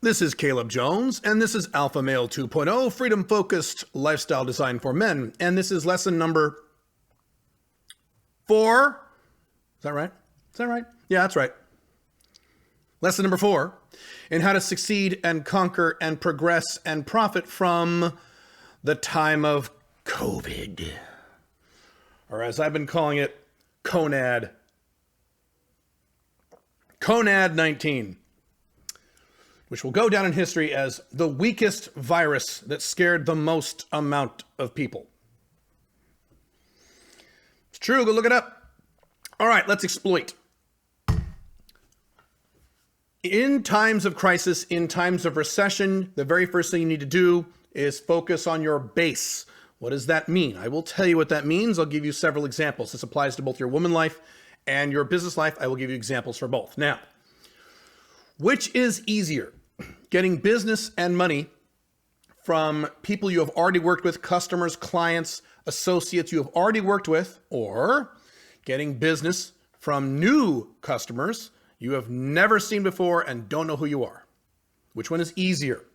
This is Caleb Jones, and this is Alpha Male 2.0, freedom-focused lifestyle design for men. And this is lesson number 4. Is that right? Is that right? Yeah, that's right. Lesson number 4, in how to succeed and conquer and progress and profit from the time of COVID. Or as I've been calling it, Conad 19. Which will go down in history as the weakest virus that scared the most amount of people. It's true, go look it up. All right, let's exploit. In times of crisis, in times of recession, the very first thing you need to do is focus on your base. What does that mean? I will tell you what that means. I'll give you several examples. This applies to both your woman life and your business life. I will give you examples for both. Now, which is easier, getting business and money from people you have already worked with, customers, clients, associates you have already worked with, or getting business from new customers you have never seen before and don't know who you are? Which one is easier?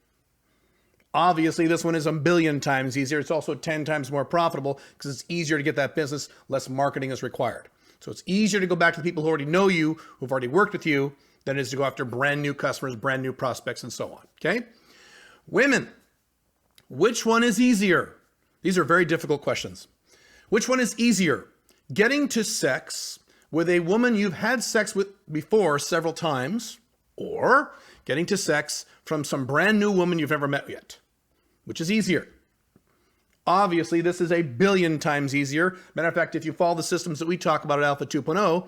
Obviously, this one is a billion times easier. It's also 10 times more profitable because it's easier to get that business, less marketing is required. So it's easier to go back to the people who already know you, who've already worked with you, than it is to go after brand new customers, brand new prospects, and so on, okay? Women, which one is easier? These are very difficult questions. Which one is easier? Getting to sex with a woman you've had sex with before several times, or getting to sex from some brand new woman you've never met yet? Which is easier? Obviously, this is a billion times easier. Matter of fact, if you follow the systems that we talk about at Alpha 2.0,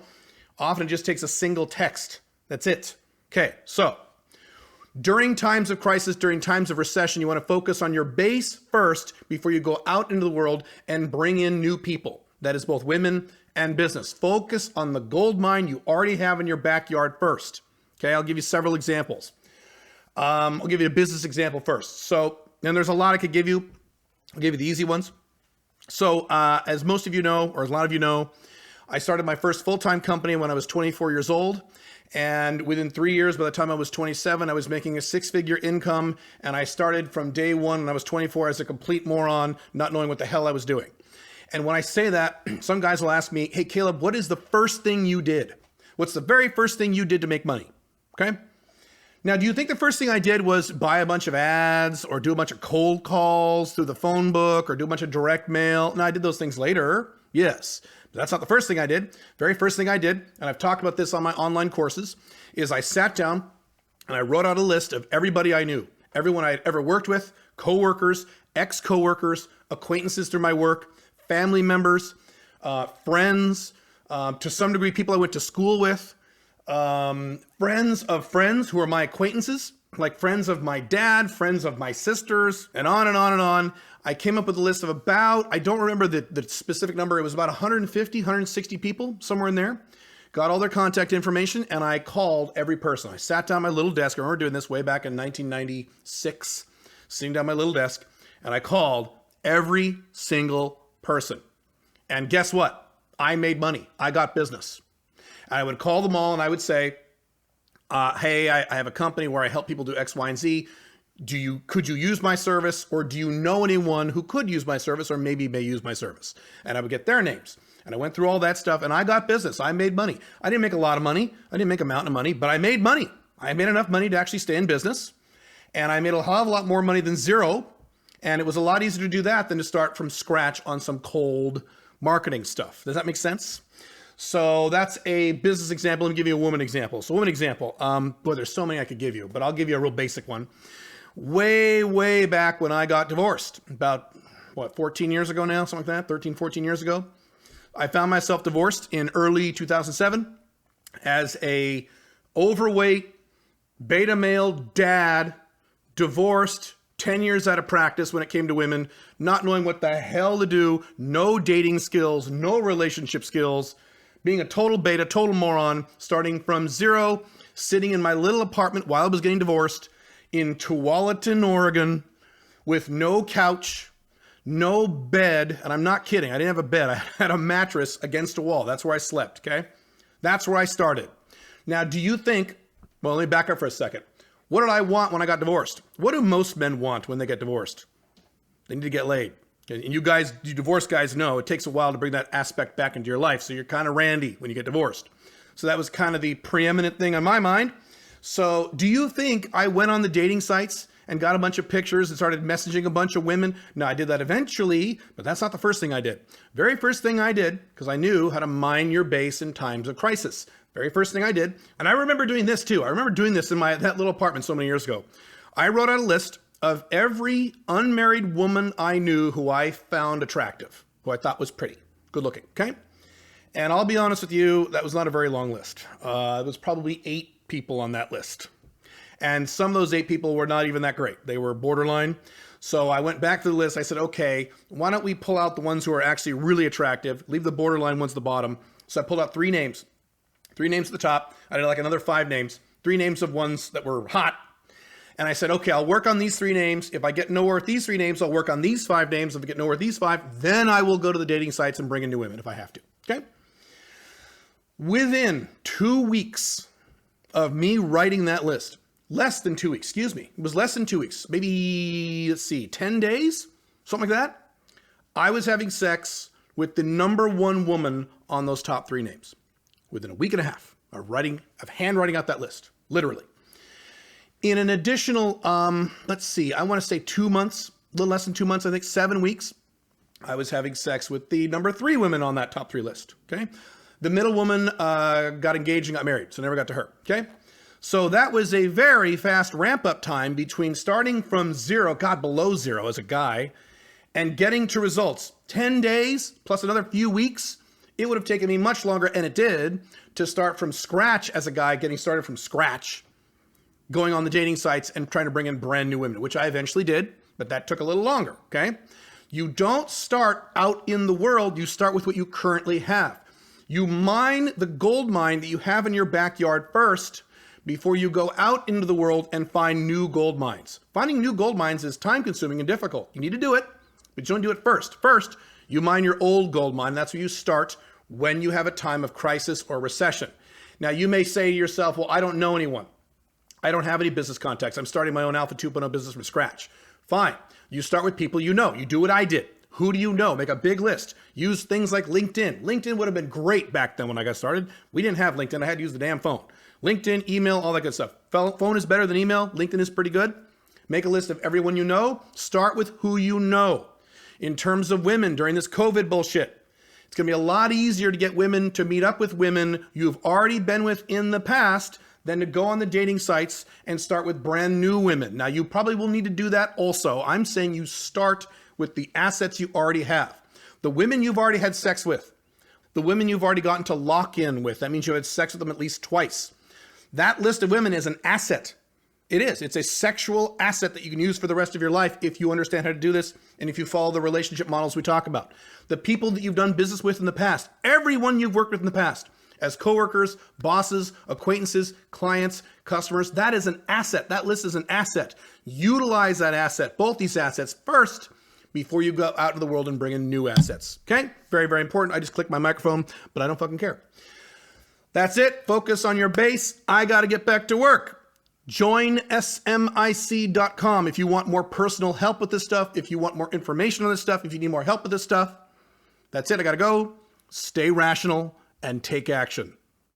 often it just takes a single text. That's it. Okay, so during times of crisis, during times of recession, you want to focus on your base first before you go out into the world and bring in new people. That is both women and business. Focus on the gold mine you already have in your backyard first. Okay, I'll give you several examples. I'll give you a business example first. So, and there's a lot I could give you. I'll give you the easy ones. So, as most of you know, or as a lot of you know, I started my first full-time company when I was 24 years old. And within 3 years, by the time I was 27, I was making a 6-figure income. And I started from day one when I was 24 as a complete moron, not knowing what the hell I was doing. And when I say that, some guys will ask me, hey, Caleb, what is the first thing you did? What's the very first thing you did to make money? Okay. Now, do you think the first thing I did was buy a bunch of ads or do a bunch of cold calls through the phone book or do a bunch of direct mail? No, I did those things later. Yes. But that's not the first thing I did. Very first thing I did, and I've talked about this on my online courses, is I sat down and I wrote out a list of everybody I knew, everyone I had ever worked with, coworkers, ex-coworkers, acquaintances through my work, family members, friends, to some degree, people I went to school with, friends of friends who are my acquaintances, like friends of my dad, friends of my sisters, and on and on and on. I came up with a list of about, I don't remember the specific number, it was about 150, 160 people, somewhere in there. Got all their contact information, and I called every person. I sat down at my little desk. I remember doing this way back in 1996, sitting down at my little desk, and I called every single person. And guess what? I made money. I got business. And I would call them all, and I would say, hey, I have a company where I help people do X, Y, and Z. Could you use my service, or do you know anyone who could use my service or maybe may use my service? And I would get their names. And I went through all that stuff, and I got business. I made money. I didn't make a lot of money. I didn't make a mountain of money, but I made money. I made enough money to actually stay in business. And I made a hell of a lot more money than zero. And it was a lot easier to do that than to start from scratch on some cold marketing stuff. Does that make sense? So that's a business example. Let me give you a woman example. So woman example, boy, there's so many I could give you, but I'll give you a real basic one. Way back when I got divorced, about 14 years ago now, something like that, 13, 14 years ago. I found myself divorced in early 2007 as a overweight beta male dad, divorced, 10 years out of practice when it came to women, not knowing what the hell to do, no dating skills, no relationship skills, being a total beta, total moron, starting from zero, sitting in my little apartment while I was getting divorced in Tualatin, Oregon, with no couch, no bed, and I'm not kidding, I didn't have a bed, I had a mattress against a wall. That's where I slept, okay? That's where I started. Now, do you think, well, let me back up for a second. What did I want when I got divorced? What do most men want when they get divorced? They need to get laid. And you divorced guys know it takes a while to bring that aspect back into your life. So you're kind of randy when you get divorced. So that was kind of the preeminent thing on my mind. So do you think I went on the dating sites and got a bunch of pictures and started messaging a bunch of women? No, I did that eventually, but that's not the first thing I did. Very first thing I did, because I knew how to mine your base in times of crisis. Very first thing I did, and I remember doing this too. I remember doing this in that little apartment so many years ago. I wrote out a list of every unmarried woman I knew who I found attractive, who I thought was pretty, good looking, okay? And I'll be honest with you, that was not a very long list. It was probably 8 people on that list. And some of those 8 people were not even that great. They were borderline. So I went back to the list. I said, okay, why don't we pull out the ones who are actually really attractive, leave the borderline ones at the bottom. So I pulled out 3 names. 3 names at the top. I did like another 5 names. 3 names of ones that were hot. And I said, okay, I'll work on these 3 names. If I get nowhere with these 3 names, I'll work on these 5 names. If I get nowhere with these 5, then I will go to the dating sites and bring in new women if I have to. Okay? Within 2 weeks of me writing that list, less than 2 weeks, excuse me. It was less than 2 weeks. Maybe, 10 days? Something like that. I was having sex with the number 1 woman on those top 3 names. Within a week and a half of handwriting out that list, literally. In an additional, I want to say 2 months, a little less than 2 months, I think 7 weeks, I was having sex with the number 3 women on that top 3 list, okay? The middle woman got engaged and got married, so never got to her, okay? So that was a very fast ramp-up time between starting from 0, below 0 as a guy, and getting to results. 10 days plus another few weeks. It would have taken me much longer, and it did, to start from scratch as a guy, getting started from scratch, going on the dating sites and trying to bring in brand new women, which I eventually did, but that took a little longer, okay? You don't start out in the world, you start with what you currently have. You mine the gold mine that you have in your backyard first before you go out into the world and find new gold mines. Finding new gold mines is time-consuming and difficult. You need to do it, but you don't do it first. First, you mine your old gold mine. That's where you start when you have a time of crisis or recession. Now, you may say to yourself, well, I don't know anyone. I don't have any business contacts. I'm starting my own Alpha 2.0 business from scratch. Fine. You start with people you know. You do what I did. Who do you know? Make a big list. Use things like LinkedIn. LinkedIn would have been great back then when I got started. We didn't have LinkedIn. I had to use the damn phone. LinkedIn, email, all that good stuff. Phone is better than email. LinkedIn is pretty good. Make a list of everyone you know. Start with who you know. In terms of women during this COVID bullshit, it's going to be a lot easier to get women to meet up with women you've already been with in the past than to go on the dating sites and start with brand new women. Now, you probably will need to do that also. I'm saying you start with the assets you already have. The women you've already had sex with, the women you've already gotten to lock in with. That means you had sex with them at least twice. That list of women is an asset. It is. It's a sexual asset that you can use for the rest of your life if you understand how to do this and if you follow the relationship models we talk about. The people that you've done business with in the past, everyone you've worked with in the past, as coworkers, bosses, acquaintances, clients, customers, that is an asset. That list is an asset. Utilize that asset, both these assets first, before you go out into the world and bring in new assets. Okay? Very, very important. I just clicked my microphone, but I don't fucking care. That's it. Focus on your base. I got to get back to work. Join smic.com if you want more personal help with this stuff, if you want more information on this stuff, if you need more help with this stuff. That's it. I got to go. Stay rational and take action.